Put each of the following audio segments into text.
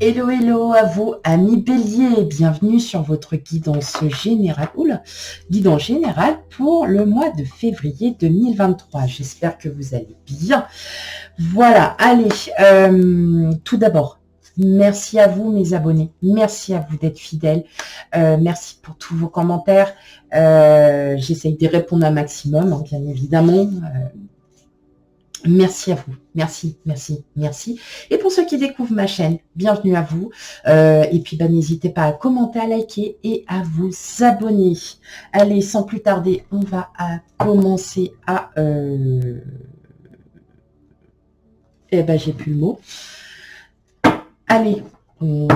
Hello, hello à vous, amis bélier, bienvenue sur votre guidance générale, guidance générale pour le mois de février 2023. J'espère que vous allez bien. Voilà, allez, tout d'abord, merci à vous mes abonnés, merci à vous d'être fidèles, merci pour tous vos commentaires. J'essaye de répondre un maximum, hein, bien évidemment. Merci à vous, merci, merci, merci. Et pour ceux qui découvrent ma chaîne, bienvenue à vous. Et puis, n'hésitez pas à commenter, à liker et à vous abonner. Allez, sans plus tarder, on va commencer à... j'ai plus le mot. Allez, on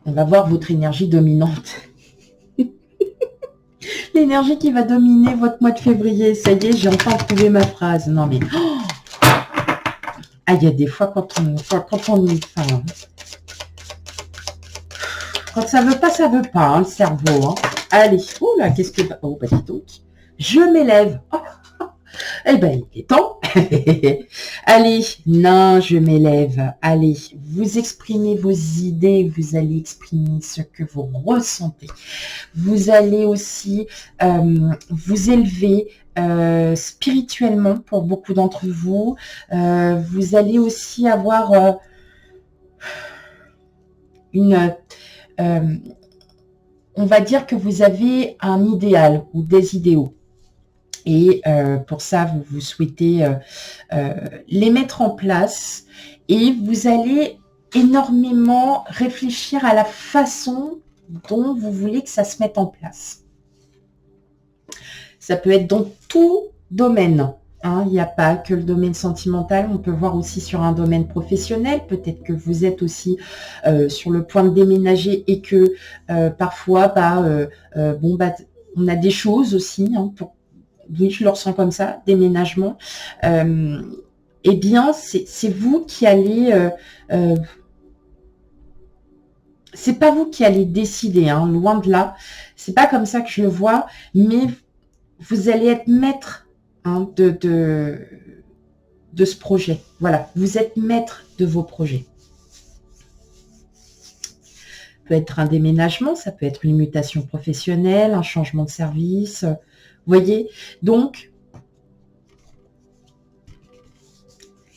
va voir votre énergie dominante. L'énergie qui va dominer votre mois de février. Ça y est, j'ai enfin trouvé ma phrase. Non mais... il y a des fois quand ça veut pas, hein, le cerveau. Hein. Allez, oh là, qu'est-ce que... Oh, dis donc. Je m'élève. Oh. Il est temps. Allez, non, je m'élève. Allez, vous exprimez vos idées, vous allez exprimer ce que vous ressentez. Vous allez aussi vous élever spirituellement pour beaucoup d'entre vous. Vous allez aussi avoir on va dire que vous avez un idéal ou des idéaux. Et pour ça, vous souhaitez les mettre en place et vous allez énormément réfléchir à la façon dont vous voulez que ça se mette en place. Ça peut être dans tout domaine. Hein, il n'y a pas que le domaine sentimental, on peut voir aussi sur un domaine professionnel. Peut-être que vous êtes aussi sur le point de déménager et que parfois, on a des choses aussi pour... Oui, je le ressens comme ça, déménagement. Eh bien, c'est vous qui allez... c'est pas vous qui allez décider, hein, loin de là. C'est pas comme ça que je le vois, mais vous allez être maître de ce projet. Voilà, vous êtes maître de vos projets. Ça peut être un déménagement, ça peut être une mutation professionnelle, un changement de service... Vous voyez, donc,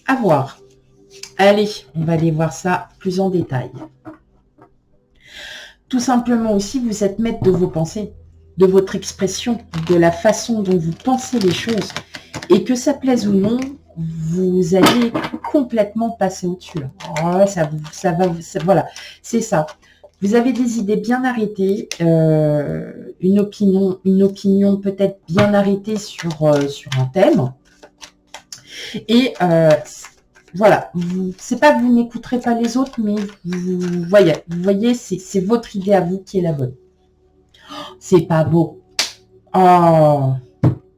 à voir. Allez, on va aller voir ça plus en détail. Tout simplement aussi, vous êtes maître de vos pensées, de votre expression, de la façon dont vous pensez les choses. Et que ça plaise ou non, vous allez complètement passer au-dessus. Oh, voilà, c'est ça. Vous avez des idées bien arrêtées, une opinion peut-être bien arrêtée sur un thème. Et voilà, c'est pas que vous n'écouterez pas les autres, mais vous voyez, c'est votre idée à vous qui est la bonne. C'est pas beau. Oh,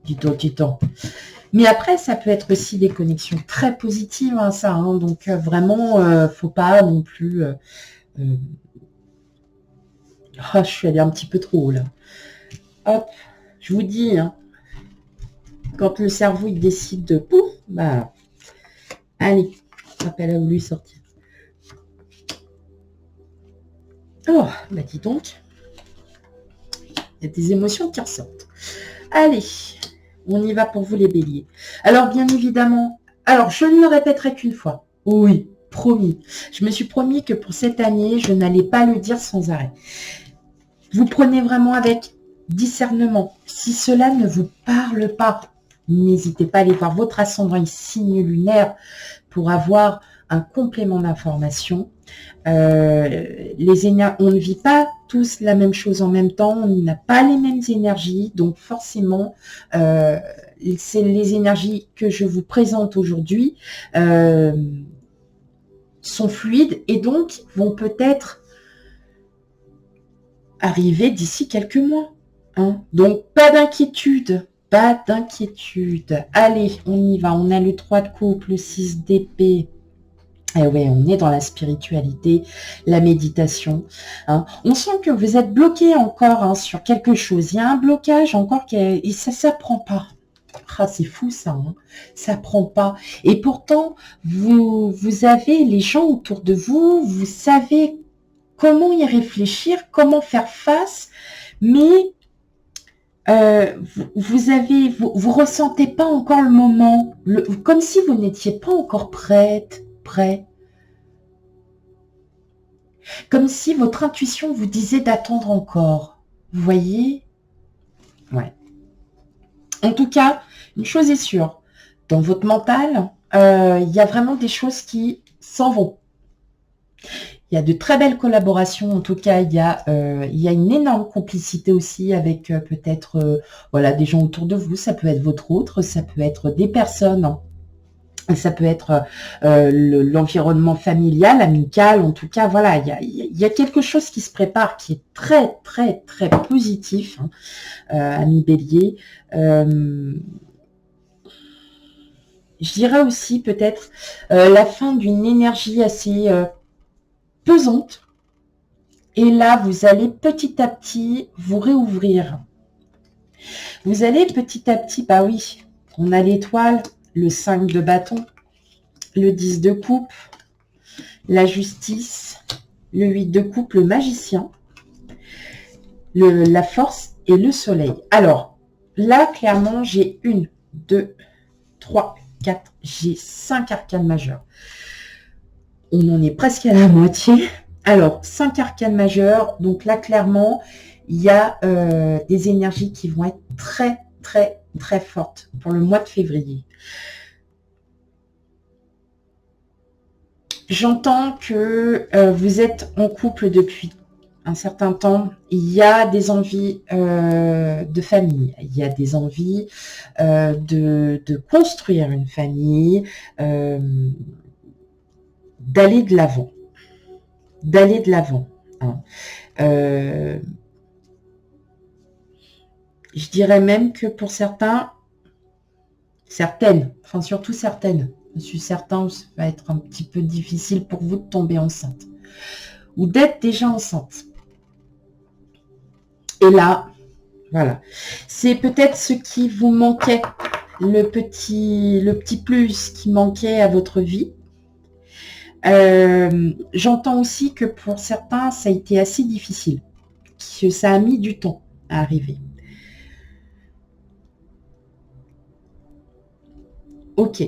dis-donc. Mais après, ça peut être aussi des connexions très positives, hein, ça. Hein, donc vraiment, faut pas non plus... je suis allée un petit peu trop haut là. Hop, je vous dis, hein, quand le cerveau il décide de pouf, allez, elle a voulu sortir. Oh, dis donc, il y a des émotions qui ressortent. Allez, on y va pour vous les béliers. Alors bien évidemment, je ne le répéterai qu'une fois. Oui, promis. Je me suis promis que pour cette année, je n'allais pas le dire sans arrêt. Vous prenez vraiment avec discernement. Si cela ne vous parle pas, n'hésitez pas à aller voir votre ascendant et signe lunaire pour avoir un complément d'information. On ne vit pas tous la même chose en même temps, on n'a pas les mêmes énergies, donc forcément, c'est les énergies que je vous présente aujourd'hui sont fluides et donc vont peut-être arriver d'ici quelques mois. Hein. Donc, pas d'inquiétude. Allez, on y va. On a le 3 de coupe, le 6 d'épée. Et ouais, on est dans la spiritualité, la méditation. Hein. On sent que vous êtes bloqué encore sur quelque chose. Il y a un blocage encore et ça ne s'apprend pas. Ah, c'est fou ça, hein. Ça prend pas. Et pourtant, vous avez les gens autour de vous, vous savez comment y réfléchir, comment faire face, mais vous ressentez pas encore le moment, comme si vous n'étiez pas encore prêt, comme si votre intuition vous disait d'attendre encore. Vous voyez? Ouais. En tout cas, une chose est sûre, dans votre mental, il y a vraiment des choses qui s'en vont. Il y a de très belles collaborations, en tout cas, il y a une énorme complicité aussi avec peut-être voilà, des gens autour de vous, ça peut être votre autre, ça peut être des personnes, ça peut être l'environnement familial, amical, en tout cas, voilà, il y a quelque chose qui se prépare qui est très, très, très positif, hein, ami Bélier. Je dirais aussi peut-être la fin d'une énergie assez pesante. Et là, vous allez petit à petit vous réouvrir. Vous allez petit à petit, bah oui, on a l'étoile, le 5 de bâton, le 10 de coupe, la justice, le 8 de coupe, le magicien, la force et le soleil. Alors, là, clairement, j'ai 1, 2, 3, 4, j'ai 5 arcanes majeures. On en est presque à la moitié. Alors, 5 arcanes majeures. Donc là, clairement, il y a des énergies qui vont être très, très, très fortes pour le mois de février. J'entends que vous êtes en couple depuis un certain temps. Il y a des envies de famille. Il y a des envies de construire une famille, d'aller de l'avant. D'aller de l'avant. Hein. Je dirais même que pour certaines, enfin surtout certaines, je suis certain, ça va être un petit peu difficile pour vous de tomber enceinte ou d'être déjà enceinte. Et là, voilà, c'est peut-être ce qui vous manquait, le petit plus qui manquait à votre vie. J'entends aussi que pour certains, ça a été assez difficile, que ça a mis du temps à arriver. Ok.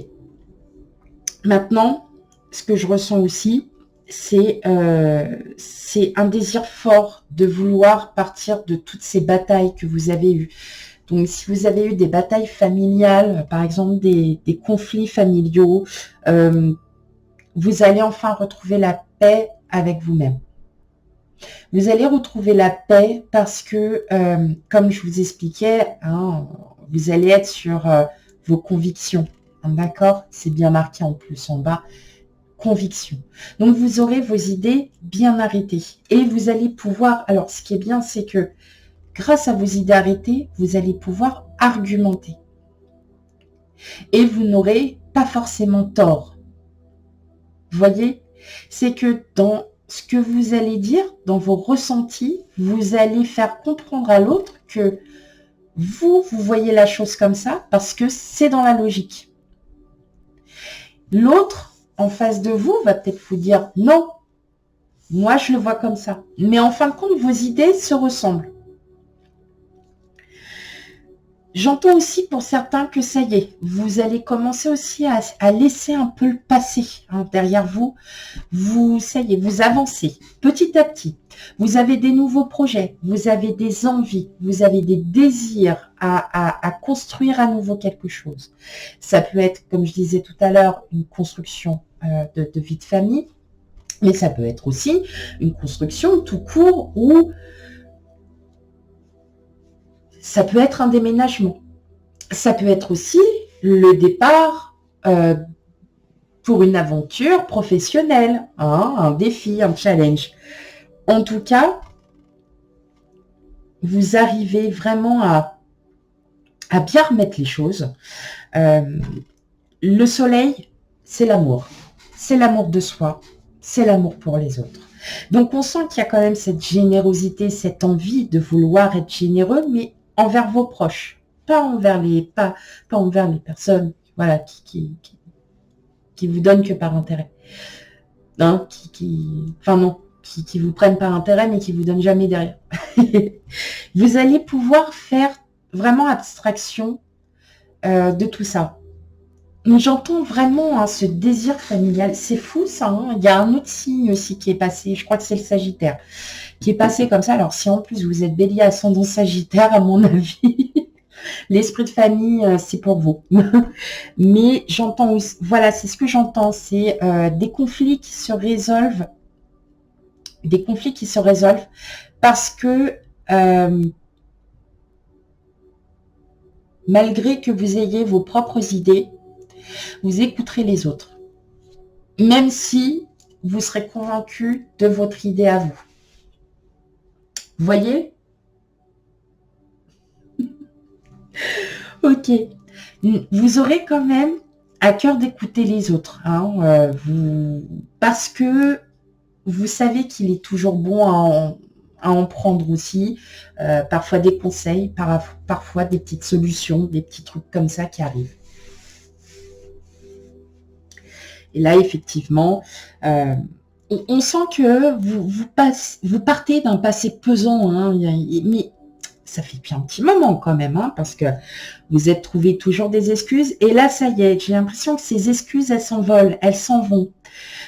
Maintenant, ce que je ressens aussi, c'est un désir fort de vouloir partir de toutes ces batailles que vous avez eues. Donc, si vous avez eu des batailles familiales, par exemple des conflits familiaux, vous allez enfin retrouver la paix avec vous-même. Vous allez retrouver la paix parce que, comme je vous expliquais, hein, vous allez être sur vos convictions. D'accord? C'est bien marqué en plus en bas. Conviction. Donc, vous aurez vos idées bien arrêtées. Et vous allez pouvoir... Alors, ce qui est bien, c'est que grâce à vos idées arrêtées, vous allez pouvoir argumenter. Et vous n'aurez pas forcément tort. Vous voyez? C'est que dans ce que vous allez dire, dans vos ressentis, vous allez faire comprendre à l'autre que vous voyez la chose comme ça parce que c'est dans la logique. L'autre, en face de vous, va peut-être vous dire non, moi je le vois comme ça. Mais en fin de compte, vos idées se ressemblent. J'entends aussi pour certains que ça y est, vous allez commencer aussi à laisser un peu le passé hein, derrière vous. Ça y est, vous avancez petit à petit. Vous avez des nouveaux projets, vous avez des envies, vous avez des désirs à construire à nouveau quelque chose. Ça peut être, comme je disais tout à l'heure, une construction de vie de famille, mais ça peut être aussi une construction tout court ou ça peut être un déménagement. Ça peut être aussi le départ pour une aventure professionnelle, hein, un défi, un challenge. En tout cas, vous arrivez vraiment à bien remettre les choses. Le soleil, c'est l'amour. C'est l'amour de soi. C'est l'amour pour les autres. Donc, on sent qu'il y a quand même cette générosité, cette envie de vouloir être généreux, mais envers vos proches, pas envers pas envers les personnes, voilà, qui vous donnent que par intérêt. Hein, enfin non, qui vous prennent par intérêt, mais qui vous donnent jamais derrière. Vous allez pouvoir faire vraiment abstraction de tout ça. J'entends vraiment hein, ce désir familial. C'est fou ça. Hein. Il y a un autre signe aussi qui est passé. Je crois que c'est le Sagittaire qui est passé comme ça. Alors si en plus vous êtes Bélier ascendant Sagittaire, à mon avis, l'esprit de famille, c'est pour vous. Mais j'entends aussi, voilà, c'est ce que j'entends. C'est des conflits qui se résolvent. Des conflits qui se résolvent parce que malgré que vous ayez vos propres idées, vous écouterez les autres. Même si vous serez convaincu de votre idée à vous. Vous voyez? Ok. Vous aurez quand même à cœur d'écouter les autres. Hein, parce que vous savez qu'il est toujours bon à en prendre aussi. Parfois des conseils, parfois des petites solutions, des petits trucs comme ça qui arrivent. Et là, effectivement, on sent que vous partez d'un passé pesant, hein, mais ça fait depuis un petit moment quand même, hein, parce que vous êtes trouvé toujours des excuses. Et là, ça y est, j'ai l'impression que ces excuses, elles s'envolent, elles s'en vont.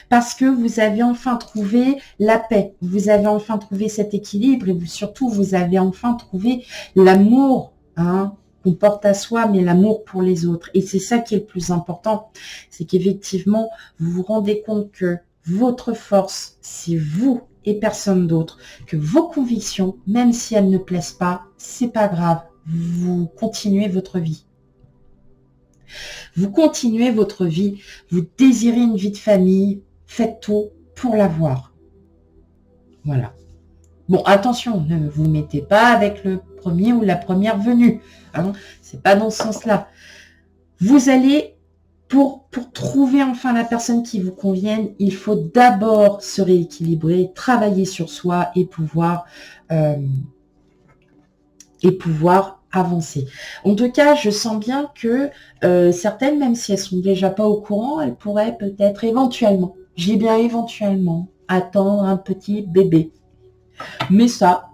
Parce que vous avez enfin trouvé la paix, vous avez enfin trouvé cet équilibre et surtout, vous avez enfin trouvé l'amour, hein, qu'on porte à soi, mais l'amour pour les autres. Et c'est ça qui est le plus important, c'est qu'effectivement, vous vous rendez compte que votre force, c'est vous et personne d'autre, que vos convictions, même si elles ne plaisent pas, c'est pas grave, vous continuez votre vie. Vous continuez votre vie, vous désirez une vie de famille, faites tout pour l'avoir. Voilà. Bon, attention, ne vous mettez pas avec le premier ou la première venue. Hein, c'est pas dans ce sens-là. Vous allez, pour trouver enfin la personne qui vous convienne, il faut d'abord se rééquilibrer, travailler sur soi et pouvoir avancer. En tout cas, je sens bien que certaines, même si elles sont déjà pas au courant, elles pourraient peut-être éventuellement, j'ai bien éventuellement, attendre un petit bébé. Mais ça,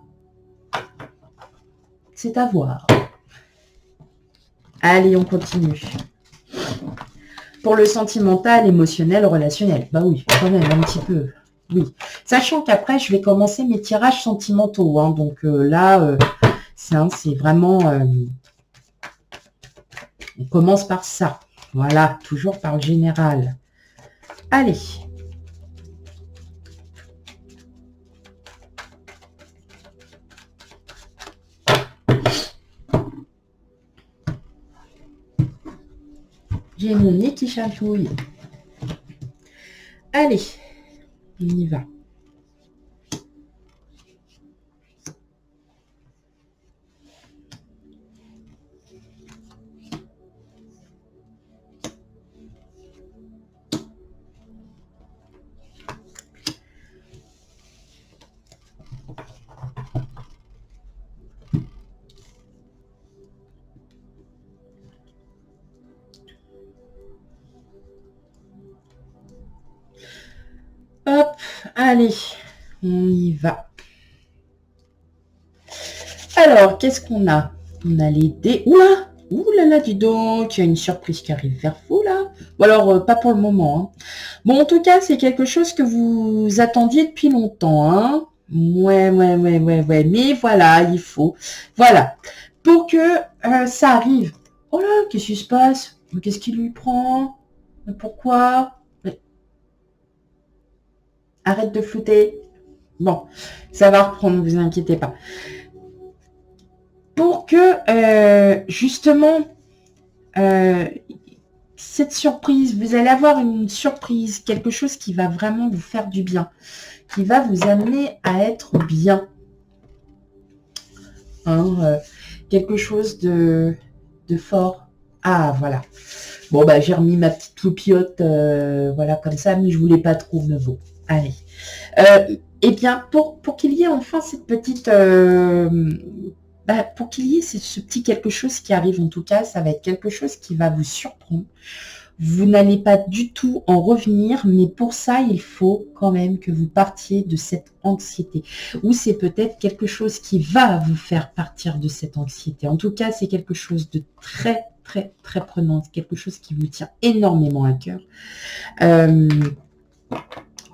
c'est à voir. Allez, on continue. Pour le sentimental, émotionnel, relationnel. Bah oui, quand même, un petit peu. Oui. Sachant qu'après, je vais commencer mes tirages sentimentaux. Hein, donc là, c'est vraiment... on commence par ça. Voilà, toujours par le général. Allez. J'ai mon nez qui chatouille. Allez, on y va. Hop, allez, on y va. Alors, qu'est-ce qu'on a? On a les dés. Oula! Ouh là là, dis donc, il y a une surprise qui arrive vers vous, là. Ou alors, pas pour le moment. Hein. Bon, en tout cas, c'est quelque chose que vous attendiez depuis longtemps. Hein. Ouais. Mais voilà, il faut. Voilà. Pour que ça arrive. Oh là, qu'est-ce qui se passe? Qu'est-ce qui lui prend? Pourquoi? Arrête de flouter. Bon, ça va reprendre, ne vous inquiétez pas. Pour que, justement, cette surprise, vous allez avoir une surprise, quelque chose qui va vraiment vous faire du bien, qui va vous amener à être bien. Hein, quelque chose de fort. Ah, voilà. Bon, bah, j'ai remis ma petite loupiote, voilà, comme ça, mais je voulais pas trop, mais bon. Allez. Eh bien, pour qu'il y ait enfin cette petite pour qu'il y ait ce petit quelque chose qui arrive, en tout cas, ça va être quelque chose qui va vous surprendre. Vous n'allez pas du tout en revenir, mais pour ça, il faut quand même que vous partiez de cette anxiété. Ou c'est peut-être quelque chose qui va vous faire partir de cette anxiété. En tout cas, c'est quelque chose de très, très, très prenant. Quelque chose qui vous tient énormément à cœur.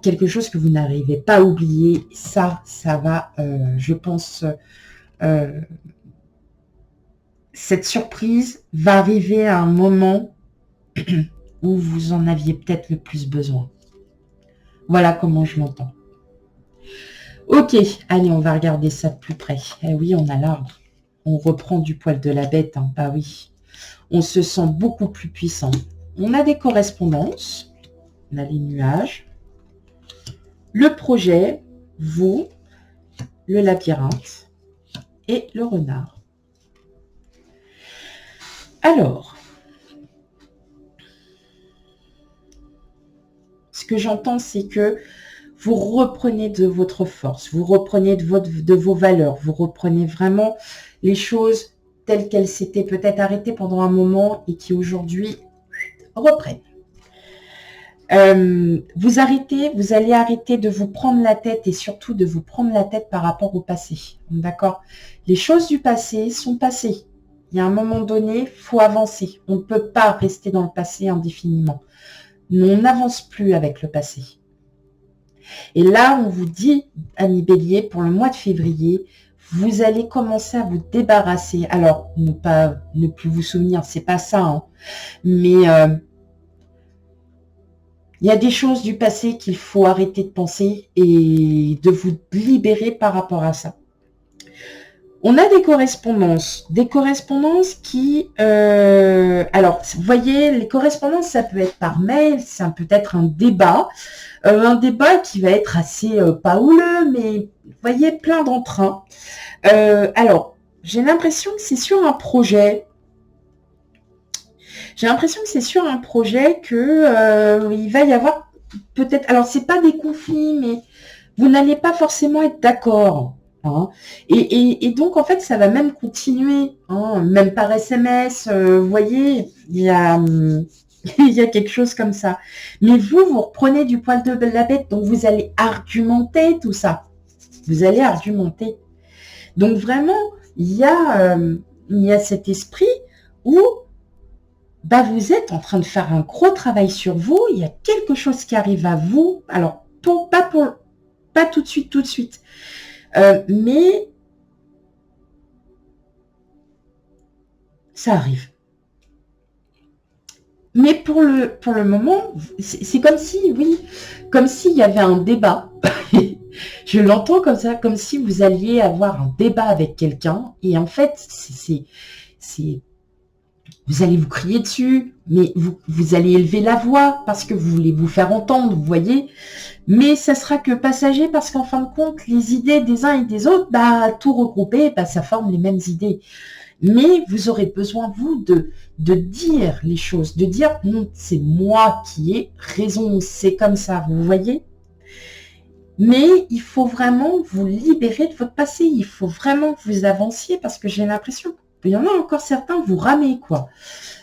Quelque chose que vous n'arrivez pas à oublier. Ça va, je pense... cette surprise va arriver à un moment où vous en aviez peut-être le plus besoin. Voilà comment je l'entends. Ok, allez, on va regarder ça de plus près. Eh oui, on a l'arbre. On reprend du poil de la bête, hein. Bah oui. On se sent beaucoup plus puissant. On a des correspondances. On a les nuages. Le projet, vous, le labyrinthe et le renard. Alors, ce que j'entends, c'est que vous reprenez de votre force, vous reprenez de vos valeurs, vous reprenez vraiment les choses telles qu'elles s'étaient peut-être arrêtées pendant un moment et qui aujourd'hui reprennent. Vous allez arrêter de vous prendre la tête et surtout de vous prendre la tête par rapport au passé. D'accord? Les choses du passé sont passées. Il y a un moment donné, il faut avancer. On ne peut pas rester dans le passé indéfiniment. On n'avance plus avec le passé. Et là, on vous dit, amis bélier, pour le mois de février, vous allez commencer à vous débarrasser. Alors, ne plus vous souvenir, c'est pas ça, hein, mais il y a des choses du passé qu'il faut arrêter de penser et de vous libérer par rapport à ça. On a des correspondances qui... alors, vous voyez, les correspondances, ça peut être par mail, ça peut être un débat qui va être assez pas houleux, mais vous voyez, plein d'entrain. Alors, j'ai l'impression que c'est sur un projet. J'ai l'impression que c'est sur un projet que il va y avoir peut-être... Alors, c'est pas des conflits, mais vous n'allez pas forcément être d'accord. Hein. Et donc, en fait, ça va même continuer, hein, même par SMS, vous voyez, il y a quelque chose comme ça. Mais vous reprenez du poil de la bête, donc vous allez argumenter tout ça. Vous allez argumenter. Donc, vraiment, il y a cet esprit où vous êtes en train de faire un gros travail sur vous, il y a quelque chose qui arrive à vous. Alors, pas tout de suite. Mais ça arrive. Mais pour le moment, c'est comme si, oui, comme s'il y avait un débat. Je l'entends comme ça, comme si vous alliez avoir un débat avec quelqu'un. Et en fait, vous allez vous crier dessus, mais vous allez élever la voix parce que vous voulez vous faire entendre, vous voyez. Mais ça sera que passager parce qu'en fin de compte, les idées des uns et des autres, tout regroupé, ça forme les mêmes idées. Mais vous aurez besoin, vous, de dire les choses, de dire non, c'est moi qui ai raison, c'est comme ça, vous voyez. Mais il faut vraiment vous libérer de votre passé, il faut vraiment que vous avanciez parce que j'ai l'impression qu'il y en a encore certains, vous ramez, quoi.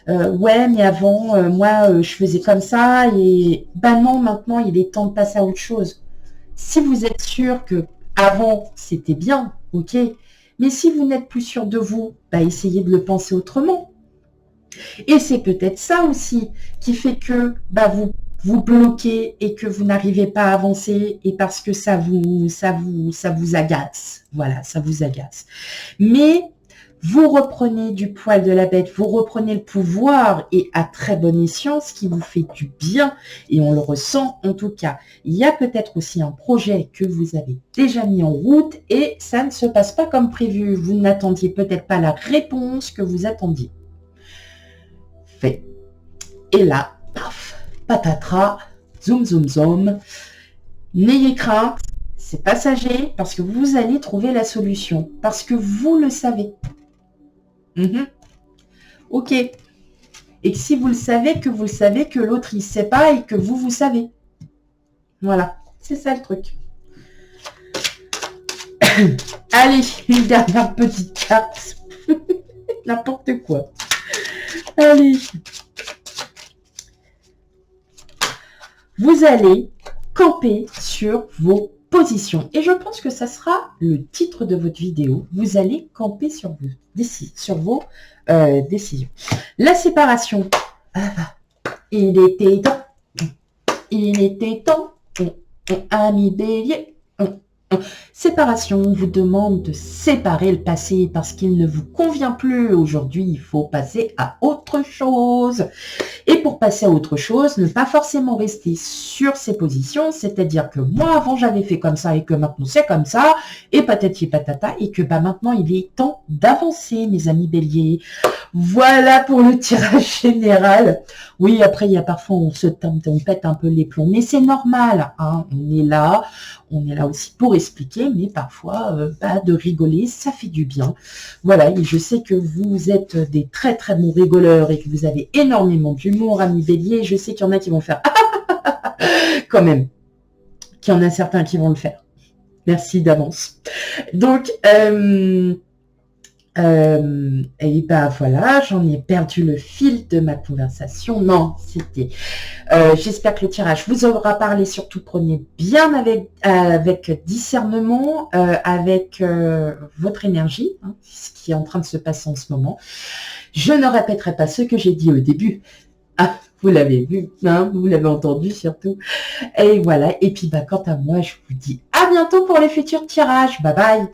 Ouais, mais avant, moi, je faisais comme ça et non, maintenant, il est temps de passer à autre chose. Si vous êtes sûr que avant c'était bien, ok, mais si vous n'êtes plus sûr de vous, essayez de le penser autrement. Et c'est peut-être ça aussi qui fait que vous bloquez et que vous n'arrivez pas à avancer et parce que ça vous agace. Voilà, ça vous agace. Mais vous reprenez du poil de la bête, vous reprenez le pouvoir et à très bonne escient, ce qui vous fait du bien et on le ressent en tout cas. Il y a peut-être aussi un projet que vous avez déjà mis en route et ça ne se passe pas comme prévu. Vous n'attendiez peut-être pas la réponse que vous attendiez. Fait. Et là, paf, patatras, zoom, zoom, zoom. N'ayez crainte, c'est passager parce que vous allez trouver la solution, parce que vous le savez. Ok. Et si vous le savez, que l'autre il ne sait pas et que vous savez. Voilà, c'est ça le truc. Allez, une dernière petite carte. N'importe quoi. Allez. Vous allez camper sur vos positions. Et je pense que ça sera le titre de votre vidéo. Vous allez camper sur vos décisions. La séparation. Il était temps. Il était temps. Ami bélier. Séparation vous demande de séparer le passé parce qu'il ne vous convient plus. Aujourd'hui, il faut passer à autre chose. Et pour passer à autre chose, ne pas forcément rester sur ses positions, c'est-à-dire que moi, avant, j'avais fait comme ça et que maintenant, c'est comme ça, et patati patata, et que maintenant, il est temps d'avancer, mes amis béliers. Voilà pour le tirage général. Oui, après, il y a parfois, on pète un peu les plombs, mais c'est normal, hein, on est là aussi pour expliquer, mais parfois, de rigoler, ça fait du bien. Voilà, et je sais que vous êtes des très très bons rigoleurs et que vous avez énormément d'humour, amis bélier. Je sais qu'il y en a qui vont faire quand même, qu'il y en a certains qui vont le faire. Merci d'avance. Donc, et ben voilà, j'en ai perdu le fil de ma conversation. Non, c'était... j'espère que le tirage vous aura parlé. Surtout, prenez bien avec discernement, avec votre énergie, hein, ce qui est en train de se passer en ce moment. Je ne répéterai pas ce que j'ai dit au début. Ah, vous l'avez vu, hein, vous l'avez entendu surtout. Et voilà, et puis quant à moi, je vous dis à bientôt pour les futurs tirages. Bye bye.